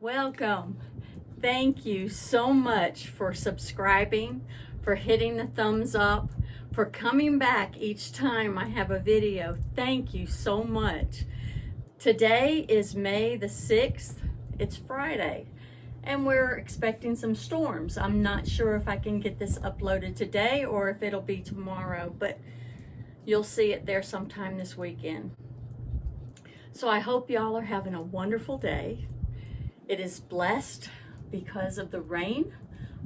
Welcome. Thank you so much for subscribing, for hitting the thumbs up, for coming back each time I have a video. Thank you so much. Today is May the 6th. It's Friday, and we're expecting some storms. I'm not sure if I can get this uploaded today or if it'll be tomorrow, but you'll see it there sometime this weekend. So I hope y'all are having a wonderful day. It is blessed because of the rain.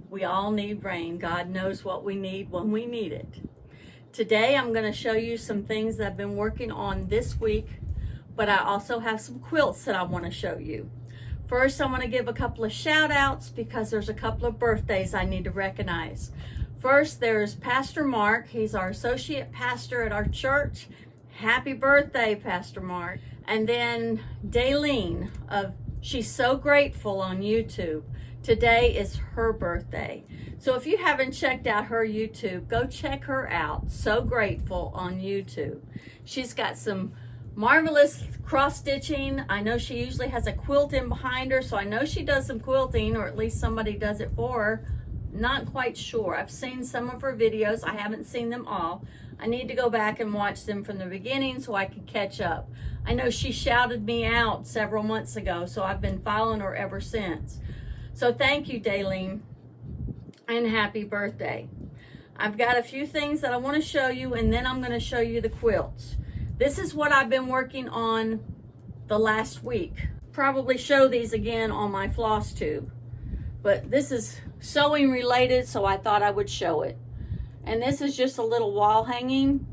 We all need rain. God knows what we need when we need it. Today I'm going to show you some things that I've been working on this week, but I also have some quilts that I want to show you. First, I want to give a couple of shout outs because there's a couple of birthdays I need to recognize. First, there's Pastor Mark. He's our associate pastor at our church. Happy birthday, Pastor Mark. And then Daylene She's So Grateful on YouTube. Today is her birthday. So if you haven't checked out her YouTube, go check her out. So Grateful on YouTube. She's got some marvelous cross stitching. I know she usually has a quilt in behind her, so I know she does some quilting, or at least somebody does it for her. Not quite sure. I've seen some of her videos. I haven't seen them all. I need to go back and watch them from the beginning so I can catch up. I know she shouted me out several months ago, so I've been following her ever since. So thank you, Daylene, and happy birthday. I've got a few things that I want to show you, and then I'm going to show you the quilts. This is what I've been working on the last week. Probably show these again on my floss tube, but this is sewing related, so I thought I would show it. And this is just a little wall hanging.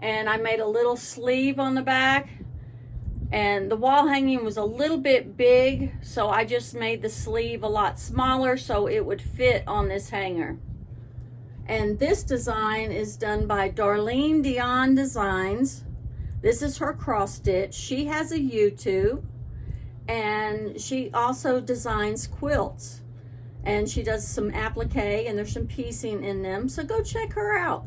And I made a little sleeve on the back. And the wall hanging was a little bit big, so I just made the sleeve a lot smaller so it would fit on this hanger. And this design is done by Darlene Dion Designs. This is her cross stitch. She has a YouTube, and she also designs quilts. And she does some applique, and there's some piecing in them, so go check her out.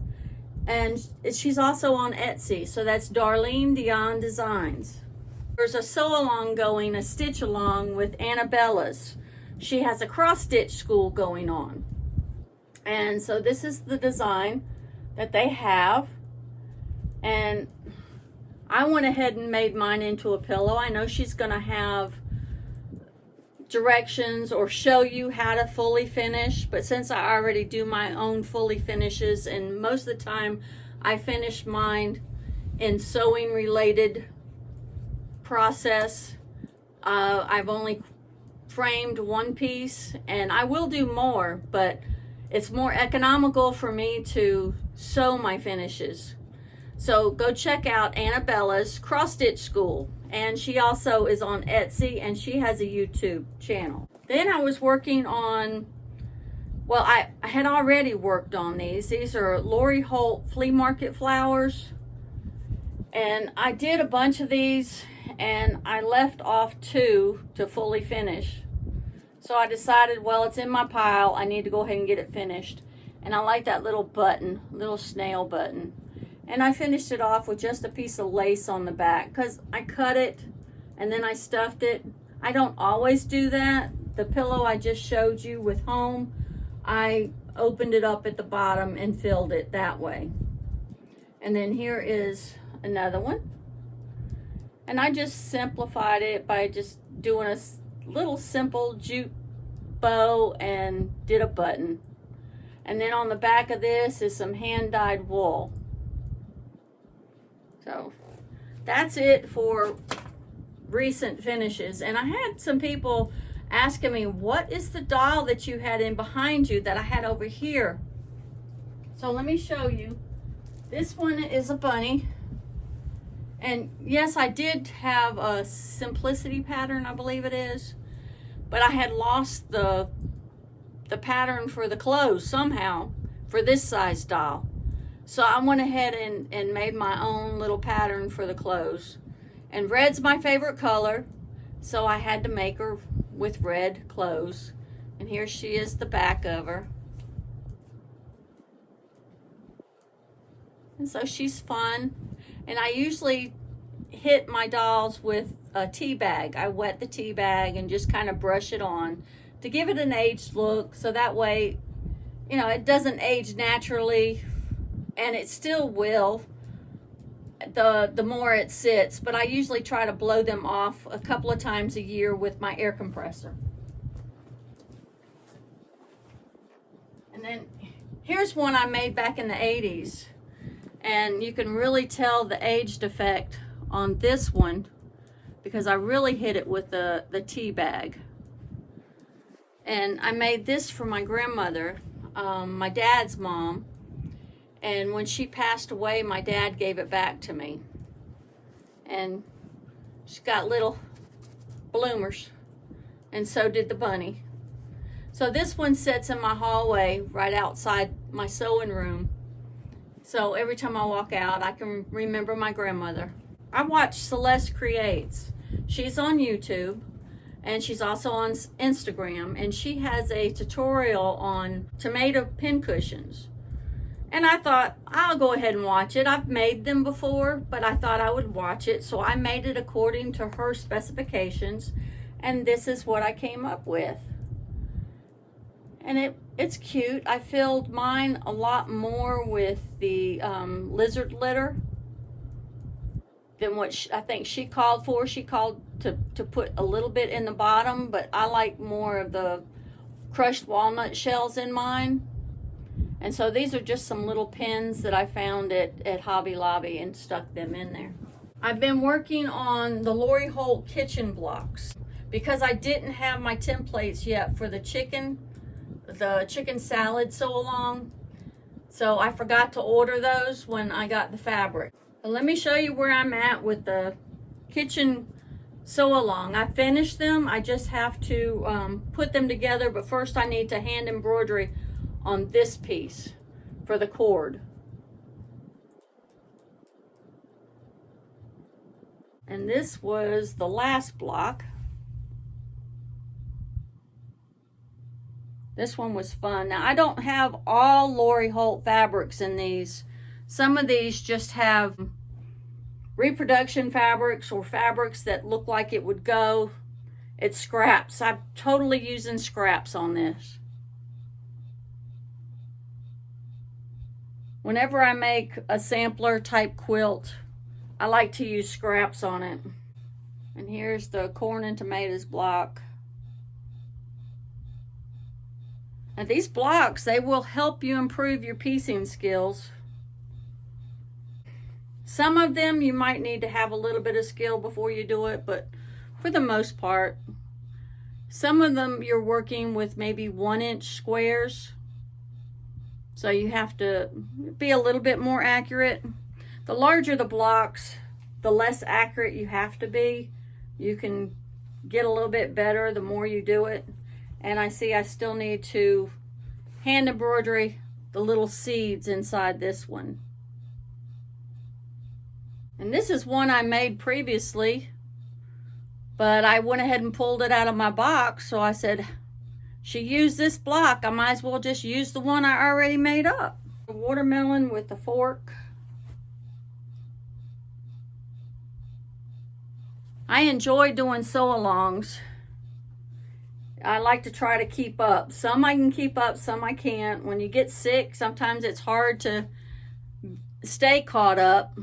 And she's also on Etsy, so that's Darlene Dion Designs. There's a sew along going, a stitch along with Annabella's. She has a cross stitch school going on. And so this is the design that they have. And I went ahead and made mine into a pillow. I know she's gonna have directions or show you how to fully finish, but since I already do my own fully finishes, and most of the time I finish mine in sewing related process, I've only framed one piece, and I will do more, but it's more economical for me to sew my finishes. So go check out Annabella's Cross Stitch School. And she also is on Etsy, and she has a YouTube channel. Then I was working on, well, I had already worked on these. These are Lori Holt flea market flowers. And I did a bunch of these, and I left off 2 to fully finish. So I decided, well, it's in my pile. I need to go ahead and get it finished. And I like that little button, little snail button. And I finished it off with just a piece of lace on the back because I cut it and then I stuffed it. I don't always do that. The pillow I just showed you with home, I opened it up at the bottom and filled it that way. And then here is another one. And I just simplified it by just doing a little simple jute bow and did a button. And then on the back of this is some hand-dyed wool. So that's it for recent finishes. And I had some people asking me, what is the doll that you had in behind you that I had over here? So let me show you. This one is a bunny. And yes, I did have a simplicity pattern, I believe it is. But I had lost the pattern for the clothes somehow for this size doll. So I went ahead and made my own little pattern for the clothes. And red's my favorite color, so I had to make her with red clothes. And here she is, the back of her. And so she's fun. And I usually hit my dolls with a tea bag. I wet the tea bag and just kind of brush it on to give it an aged look, so that way, you know, it doesn't age naturally, and it still will the more it sits, but I usually try to blow them off a couple of times a year with my air compressor. And then here's one I made back in the 80s, and you can really tell the aged effect on this one because I really hit it with the tea bag. And I made this for my grandmother, my dad's mom, and when she passed away, my dad gave it back to me. And she's got little bloomers, and so did the bunny. So this one sits in my hallway right outside my sewing room. So every time I walk out, I can remember my grandmother. I watch Celeste Creates. She's on YouTube, and she's also on Instagram, and she has a tutorial on tomato pincushions. And I thought, I'll go ahead and watch it. I've made them before, but I thought I would watch it. So I made it according to her specifications, and this is what I came up with. And it's cute. I filled mine a lot more with the lizard litter than what I think she called for. She called to put a little bit in the bottom, but I like more of the crushed walnut shells in mine. And so these are just some little pins that I found at Hobby Lobby and stuck them in there. I've been working on the Lori Holt kitchen blocks because I didn't have my templates yet for the chicken salad sew along. So I forgot to order those when I got the fabric. But let me show you where I'm at with the kitchen sew along. I finished them. I just have to put them together, but first I need to hand embroidery on this piece for the cord. And this was the last block. This one was fun. Now I don't have all Lori Holt fabrics in these. Some of these just have reproduction fabrics or fabrics that look like it would go. It's scraps. I'm totally using scraps on this. Whenever I make a sampler type quilt, I like to use scraps on it. And here's the corn and tomatoes block. Now these blocks, they will help you improve your piecing skills. Some of them you might need to have a little bit of skill before you do it, but for the most part, some of them you're working with maybe 1-inch squares. So you have to be a little bit more accurate. The larger the blocks, the less accurate you have to be. You can get a little bit better the more you do it. And I see I still need to hand embroidery the little seeds inside this one. And this is one I made previously, but I went ahead and pulled it out of my box. So I said, she used this block, I might as well just use the one I already made up. A watermelon with a fork. I enjoy doing sew-alongs. I like to try to keep up. Some I can keep up, some I can't. When you get sick, sometimes it's hard to stay caught up,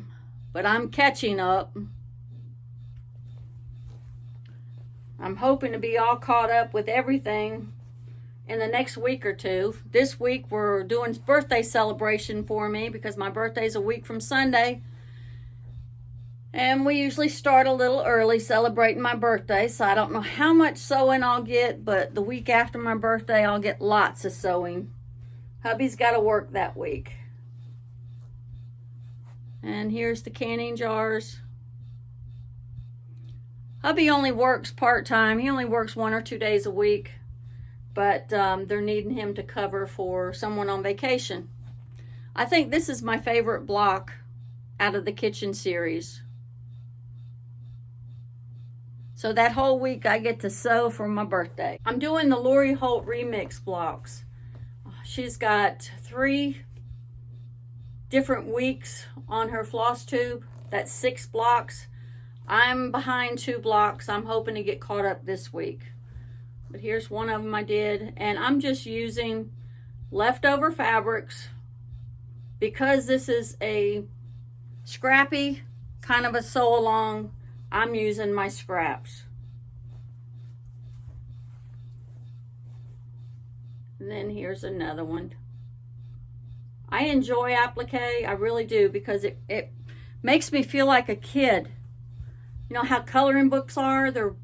but I'm catching up. I'm hoping to be all caught up with everything in the next week or two. This week we're doing birthday celebration for me because my birthday's a week from Sunday. And we usually start a little early celebrating my birthday, so I don't know how much sewing I'll get, but the week after my birthday I'll get lots of sewing. Hubby's got to work that week. And here's the canning jars. Hubby only works part-time. He only works 1 or 2 days a week, but they're needing him to cover for someone on vacation. I think this is my favorite block out of the kitchen series. So that whole week I get to sew for my birthday. I'm doing the Lori Holt remix blocks. She's got 3 different weeks on her floss tube. That's 6 blocks. I'm behind 2 blocks. I'm hoping to get caught up this week. But here's one of them I did, and I'm just using leftover fabrics because this is a scrappy kind of a sew along. I'm using my scraps. And then here's another one. I enjoy applique, I really do, because it makes me feel like a kid. You know how coloring books are? They're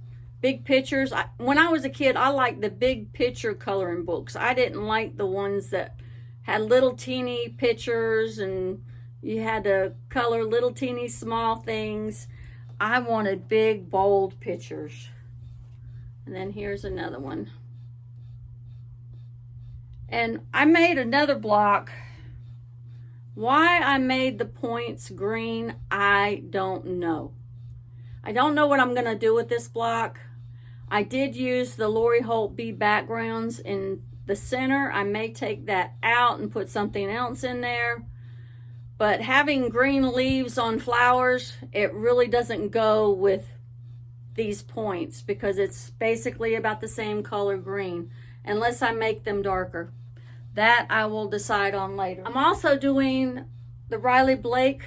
big pictures. When I was a kid, I liked the big picture coloring books. I didn't like the ones that had little teeny pictures and you had to color little teeny small things. I wanted big, bold pictures. And then here's another one. And I made another block. Why I made the points green, I don't know. I don't know what I'm going to do with this block. I did use the Lori Holt bead backgrounds in the center. I may take that out and put something else in there. But having green leaves on flowers, it really doesn't go with these points because it's basically about the same color green, unless I make them darker. That I will decide on later. I'm also doing the Riley Blake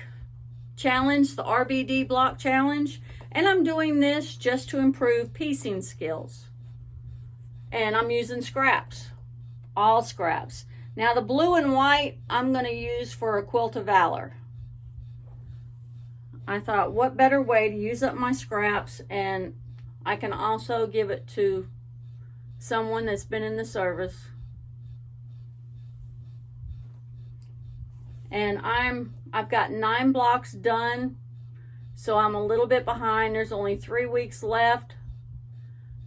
challenge, the RBD block challenge, and I'm doing this just to improve piecing skills. And I'm using scraps, all scraps. Now the blue and white I'm going to use for a Quilt of Valor. I thought, what better way to use up my scraps, and I can also give it to someone that's been in the service. And I've got 9 blocks done, so I'm a little bit behind. There's only 3 weeks left,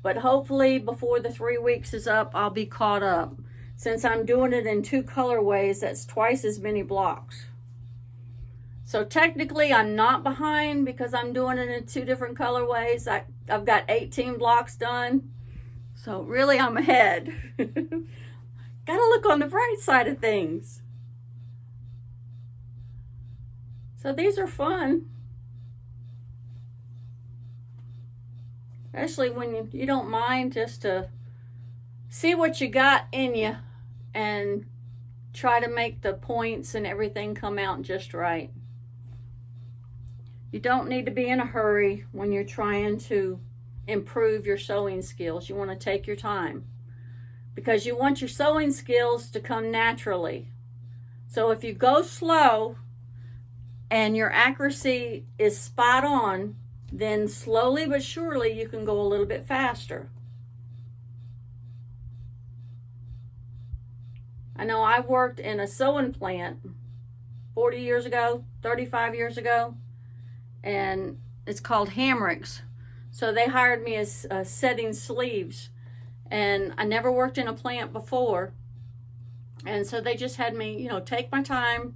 but hopefully before the 3 weeks is up, I'll be caught up. Since I'm doing it in 2 colorways, that's twice as many blocks. So technically I'm not behind because I'm doing it in 2 different colorways. I've got 18 blocks done, so really I'm ahead. Gotta look on the bright side of things. So these are fun, especially when you don't mind just to see what you got in you and try to make the points and everything come out just right. You don't need to be in a hurry when you're trying to improve your sewing skills. You want to take your time because you want your sewing skills to come naturally. So if you go slow and your accuracy is spot on, then slowly but surely you can go a little bit faster. I know I worked in a sewing plant 40 years ago, 35 years ago, and it's called Hammocks. So they hired me as setting sleeves, and I never worked in a plant before. And so they just had me, take my time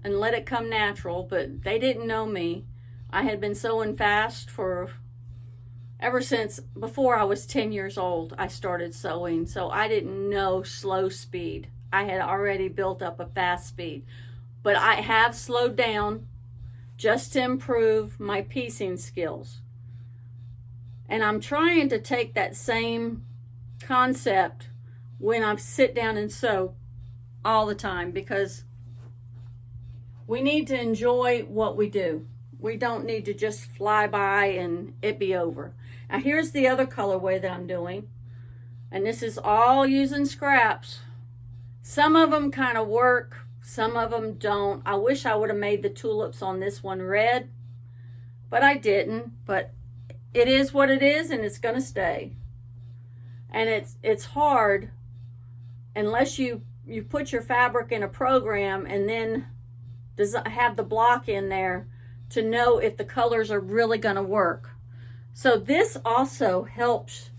and let it come natural, but they didn't know me. I had been sewing fast ever since before I was 10 years old. I started sewing, so I didn't know slow speed. I had already built up a fast speed, but I have slowed down just to improve my piecing skills. And I'm trying to take that same concept when I sit down and sew all the time, because we need to enjoy what we do. We don't need to just fly by and it be over. Now here's the other colorway that I'm doing. And this is all using scraps. Some of them kind of work, some of them don't. I wish I would have made the tulips on this one red, but I didn't. But it is what it is, and it's gonna stay. And it's hard unless you put your fabric in a program and then have the block in there to know if the colors are really going to work. So this also helps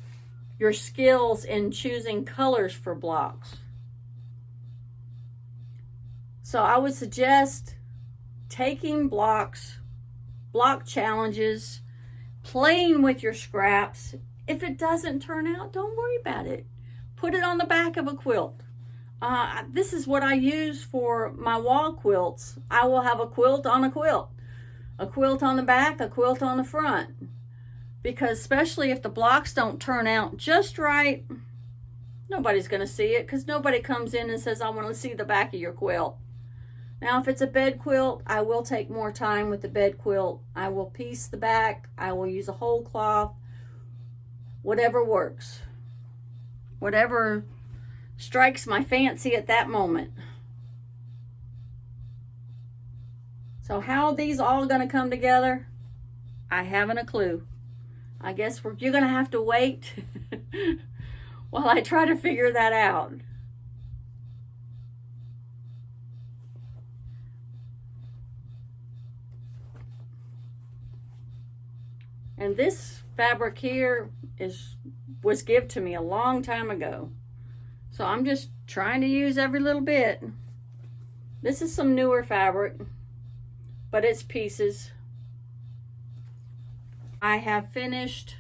your skills in choosing colors for blocks. So I would suggest taking block challenges, playing with your scraps. If it doesn't turn out, don't worry about it. Put it on the back of a quilt. This is what I use for my wall quilts. I will have a quilt on a quilt. a quilt on the back, a quilt on the front. Because especially if the blocks don't turn out just right, nobody's going to see it, because nobody comes in and says, I want to see the back of your quilt. Now, if it's a bed quilt, I will take more time with the bed quilt. I will piece the back. I will use a whole cloth. Whatever works. Whatever strikes my fancy at that moment. So how are these all going to come together? I haven't a clue. I guess you're going to have to wait while I try to figure that out. And this fabric here was given to me a long time ago. So I'm just trying to use every little bit. This is some newer fabric, but it's pieces. I have finished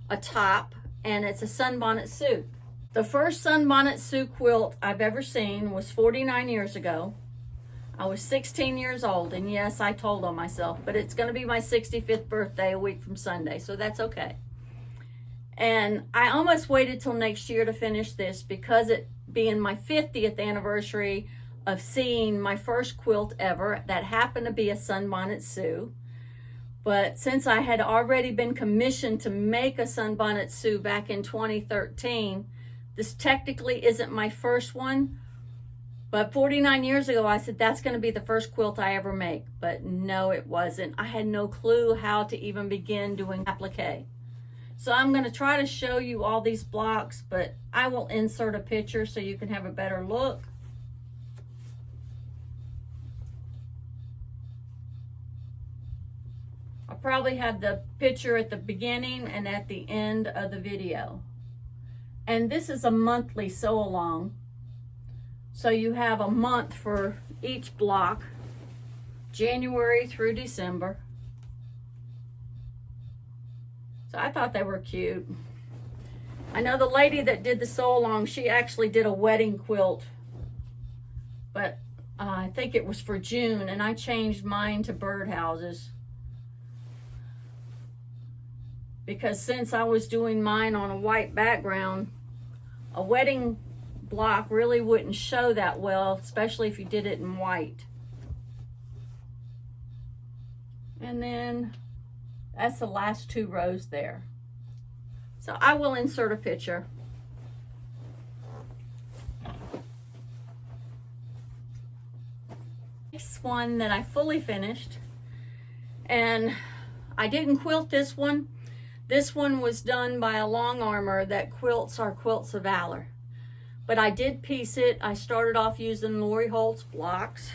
a top, and it's a Bonnet Sue. The first Bonnet Sue quilt I've ever seen was 49 years ago. I was 16 years old, and yes, I told on myself, but it's going to be my 65th birthday a week from Sunday, so that's okay. And I almost waited till next year to finish this, because it being my 50th anniversary of seeing my first quilt ever that happened to be a Bonnet Sue. But since I had already been commissioned to make a Bonnet Sue back in 2013, this technically isn't my first one. But 49 years ago, I said, that's going to be the first quilt I ever make. But no, it wasn't. I had no clue how to even begin doing applique. So I'm going to try to show you all these blocks, but I will insert a picture so you can have a better look. I'll probably have the picture at the beginning and at the end of the video. And this is a monthly sew along. So you have a month for each block, January through December. So I thought they were cute. I know the lady that did the sew along, she actually did a wedding quilt, but I think it was for June, and I changed mine to birdhouses. Because since I was doing mine on a white background, a wedding block really wouldn't show that well, especially if you did it in white. And then that's the last two rows there. So I will insert a picture. Next one that I fully finished, and I didn't quilt this one. This one was done by a long armor that quilts our Quilts of Valor. But I did piece it. I started off using Lori Holt's blocks.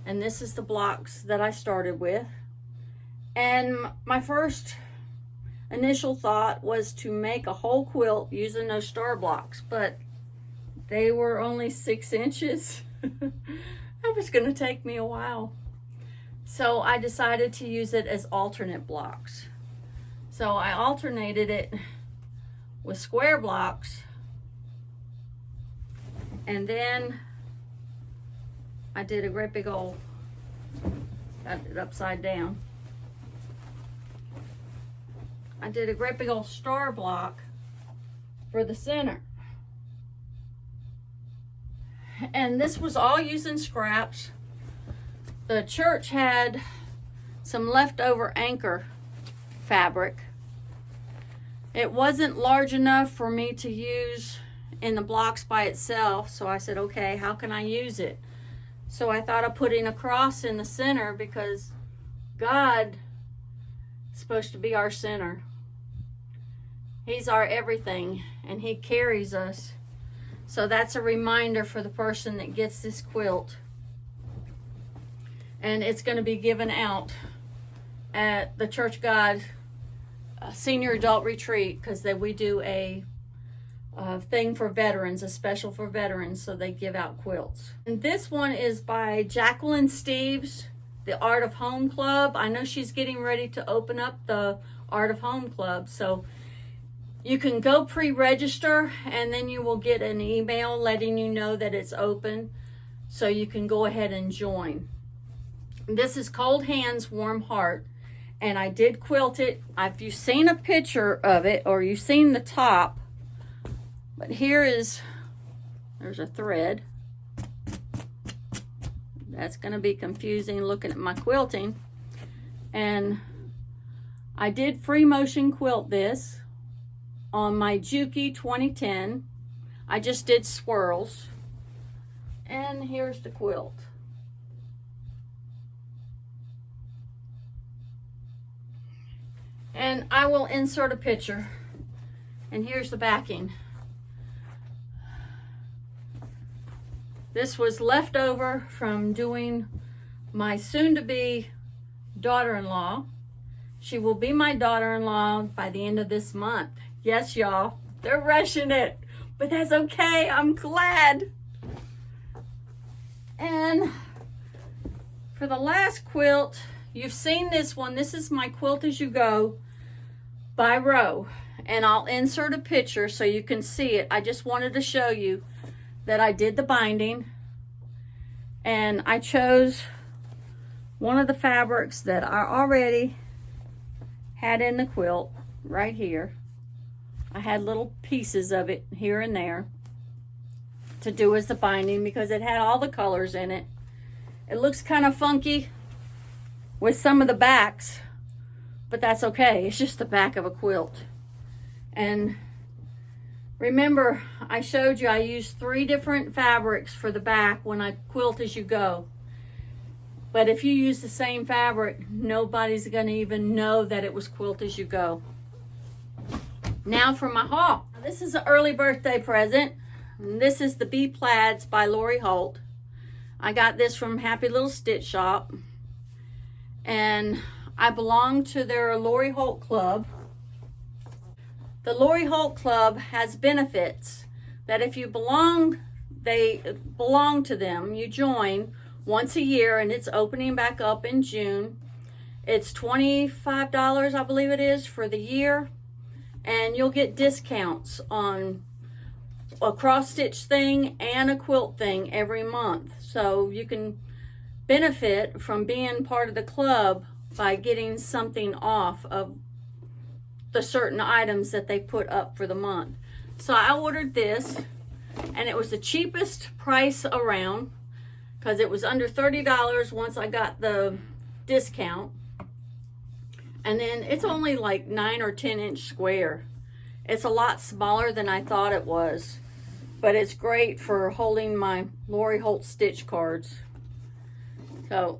And this is the blocks that I started with. And my first initial thought was to make a whole quilt using those star blocks. But they were only 6 inches. That was going to take me a while. So I decided to use it as alternate blocks. So I alternated it with square blocks. And then I did a great big old, got it upside down. I did a great big old star block for the center. And this was all using scraps. The church had some leftover anchor fabric. It wasn't large enough for me to use in the blocks by itself, so I said, okay, how can I use it? So I thought of putting a cross in the center, because God is supposed to be our center. He's our everything, and he carries us. So that's a reminder for the person that gets this quilt. And it's going to be given out at the Church of God Senior Adult Retreat, because we do a thing for veterans, a special for veterans, so they give out quilts. And this one is by Jacqueline Steves, the Art of Home Club. I know she's getting ready to open up the Art of Home Club, so you can go pre-register, and then you will get an email letting you know that it's open, so you can go ahead and join. This is Cold Hands, Warm Heart. And I did quilt it. If you've seen a picture of it, or you've seen the top, but there's a thread. That's going to be confusing looking at my quilting. And I did free motion quilt this on my Juki 2010. I just did swirls. And here's the quilt. And I will insert a picture. And here's the backing. This was left over from doing my soon-to-be daughter-in-law. She will be my daughter-in-law by the end of this month. Yes, y'all, they're rushing it, but that's okay. I'm glad. And for the last quilt, you've seen this one. This is my Quilt As You Go by row, and I'll insert a picture so you can see it. I just wanted to show you that I did the binding, and I chose one of the fabrics that I already had in the quilt right here. I had little pieces of it here and there to do as the binding because it had all the colors in it. It looks kind of funky with some of the backs, but that's okay. It's just the back of a quilt. And remember, I showed you I used 3 different fabrics for the back when I quilt as you go. But if you use the same fabric, nobody's going to even know that it was Quilt As You Go. Now for my haul. This is an early birthday present. This is the Bee Plaids by Lori Holt. I got this from Happy Little Stitch Shop. And I belong to their Lori Holt Club. The Lori Holt Club has benefits that if you belong, they belong to them. You join once a year, and it's opening back up in June. It's $25, I believe it is, for the year. And you'll get discounts on a cross stitch thing and a quilt thing every month. So you can benefit from being part of the club by getting something off of the certain items that they put up for the month. So I ordered this, and it was the cheapest price around because it was under $30 once I got the discount. And then it's only like 9 or 10 inch square. It's a lot smaller than I thought it was, but it's great for holding my Lori Holt stitch cards. So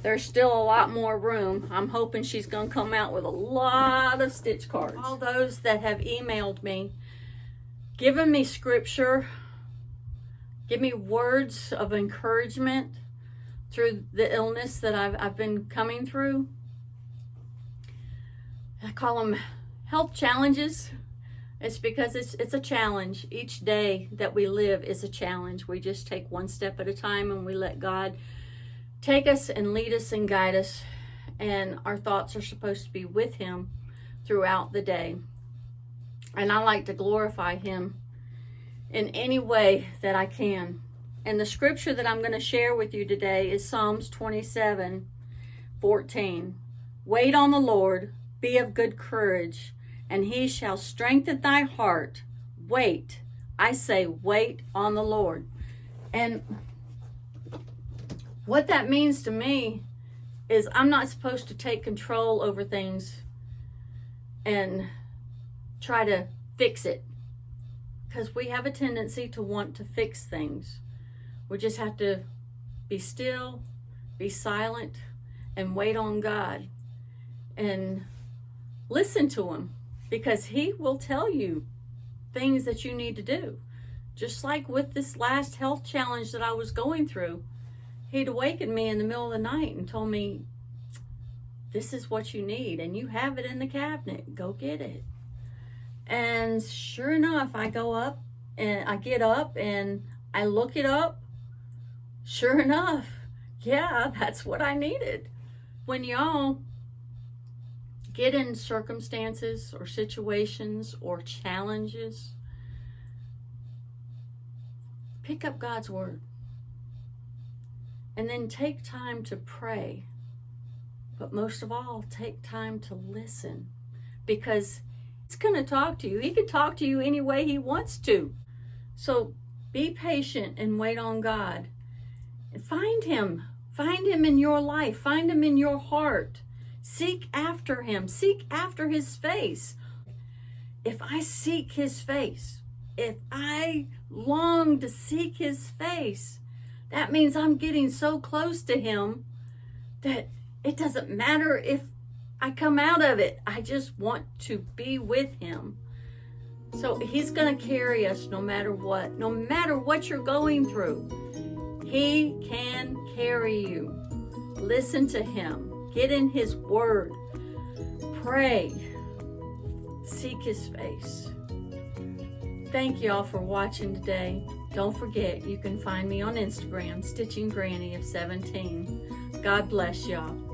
there's still a lot more room. I'm hoping she's going to come out with a lot of stitch cards. All those that have emailed me, giving me scripture, give me words of encouragement through the illness that I've been coming through. I call them health challenges. It's because it's a challenge. Each day that we live is a challenge. We just take one step at a time, and we let God take us and lead us and guide us. And our thoughts are supposed to be with Him throughout the day. And I like to glorify Him in any way that I can. And the scripture that I'm going to share with you today is Psalms 27:14. Wait on the Lord, be of good courage, and He shall strengthen thy heart. Wait, I say, wait on the Lord. And what that means to me is I'm not supposed to take control over things and try to fix it, because we have a tendency to want to fix things. We just have to be still, be silent, and wait on God and listen to Him, because He will tell you things that you need to do. Just like with this last health challenge that I was going through, He'd awakened me in the middle of the night and told me, this is what you need, and you have it in the cabinet. Go get it. And sure enough, I go up and I get up and I look it up. Sure enough, yeah, that's what I needed. When y'all get in circumstances or situations or challenges, pick up God's word And then take time to pray. But most of all, take time to listen, because He's going to talk to you. He can talk to you any way He wants to. So be patient and wait on God. And find Him. Find Him in your life. Find Him in your heart. Seek after Him. Seek after His face. If I seek His face, if I long to seek His face, that means I'm getting so close to Him that it doesn't matter if I come out of it. I just want to be with Him. So He's going to carry us no matter what. No matter what you're going through, He can carry you. Listen to Him. Get in His Word. Pray. Seek His face. Thank y'all for watching today. Don't forget, you can find me on Instagram, Stitching Granny of 17. God bless y'all.